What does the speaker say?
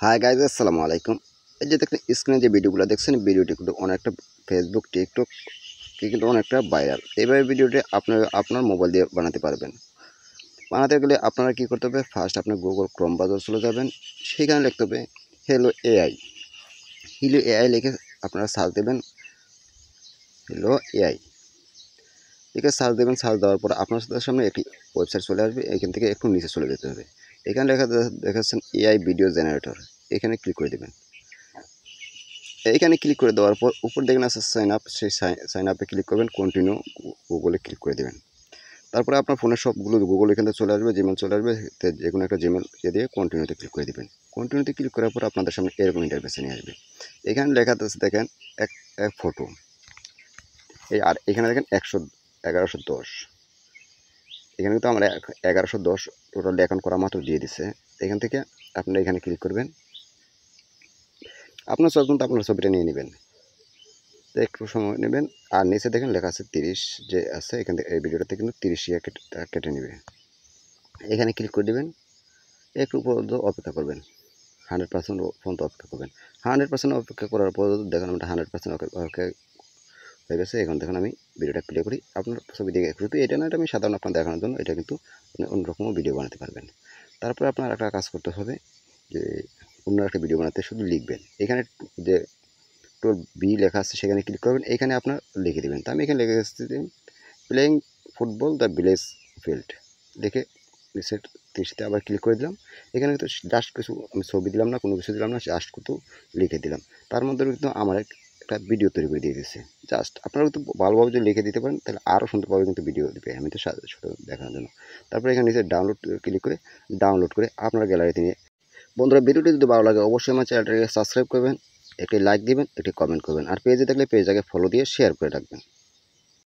Hi guys, আসসালামু আলাইকুম। এই যে দেখেন স্ক্রিনে যে ভিডিওগুলো দেখছেন, ভিডিওটি কিন্তু অনেকটা ফেসবুক, টিকটক কিন্তু অনেকটা ভাইরাল। এইভাবে ভিডিওটি আপনার মোবাইল দিয়ে বানাতে পারবেন। বানাতে গেলে আপনারা কী করতে হবে, ফার্স্ট আপনার গুগল ক্রোম ব্রাউজার চলে যাবেন। সেখানে লিখতে হবে হ্যালো এআই। হ্যালো এআই লিখে আপনারা সার্চ দেবেন হ্যালো এআই লিখে সার্চ দেবেন। সার্চ দেওয়ার পর আপনার সামনে একটি ওয়েবসাইট চলে আসবে। এখান থেকে একটু নিচে চলে যেতে হবে। এখানে দেখাচ্ছেন এআই ভিডিও জেনারেটর। এখানে ক্লিক করে দেবেন। এইখানে ক্লিক করে দেওয়ার পর উপর দেখেন আছে সাইন আপ, সেই সাইন আপে ক্লিক করবেন, কন্টিনিউ গুগলে ক্লিক করে দেবেন। তারপরে আপনার ফোনের সবগুলো গুগল এখানে চলে আসবে, জিমেল চলে আসবে, যে কোনো একটা জিমেল দিয়ে কন্টিনিউতে ক্লিক করে দেবেন। কন্টিনিউতে ক্লিক করার পর আপনাদের সামনে এরকম ইন্টারফেসে নিয়ে আসবে। এখানে লেখা আছে দেখেন এক এক ফটো, এই আর এখানে দেখেন 1110। এখানে কিন্তু আমরা 1110 টোটাল এখন করা মাত্র দিয়ে দিচ্ছে। এখান থেকে আপনারা এখানে ক্লিক করবেন। আপনার ছবি কিন্তু আপনার ছবিটা নিয়ে নেবেন, একটু সময় নেবেন। আর নিচে দেখেন লেখা আছে 30 যে আছে, এখান থেকে এই ভিডিওটাতে কিন্তু 30 কেটে নেবে। এখানে ক্লিক করে দেবেন। একটু পর্যন্ত অপেক্ষা করবেন, 100% পর্যন্ত অপেক্ষা করবেন। 100% অপেক্ষা করার পর দেখেন আমরা 100% ওকে হয়ে গেছে। এখন দেখুন আমি ভিডিওটা প্লে করি, আপনার ছবি দেখে একটু, এটা না, এটা আমি সাধারণ আপনার দেখানোর জন্য, এটা কিন্তু আপনি অন্যরকমও ভিডিও বানাতে পারবেন। তারপরে আপনার একটা কাজ করতে হবে যে অন্য একটা ভিডিও বানাতে শুধু লিখবেন। এখানে যে টোল বি লেখা আছে সেখানে ক্লিক করবেন। এখানে আপনার লিখে দেবেন। তো আমি এখানে লিখে দিচ্ছি playing football the village field, লিখে রিসেট 30তে আবার ক্লিক করে দিলাম। এখানে কিন্তু জাস্ট কিছু আমি ছবি দিলাম না, কোনো কিছু দিলাম না, জাস্ট কিন্তু লিখে দিলাম। তার মধ্যে কিন্তু আমার একটা ভিডিও তৈরি করে দিয়ে দিচ্ছে। জাস্ট আপনারা কিন্তু ভালোভাবে যদি লিখে দিতে পারেন তাহলে আরও সুন্দরভাবে কিন্তু ভিডিও দেবে, আমি তো শুধু দেখানোর জন্য। তারপরে এখানে নিচে ডাউনলোড ক্লিক করে ডাউনলোড করে আপনার গ্যালারিতে নিয়ে। বন্ধুরা, ভিডিওটি যদি ভালো লাগে অবশ্যই আমার চ্যানেলটাকে সাবস্ক্রাইব করবেন, একটি লাইক দিবেন, একটি কমেন্ট করবেন, আর পেজে থাকলে পেজটাকে ফলো দিয়ে শেয়ার করে রাখবেন।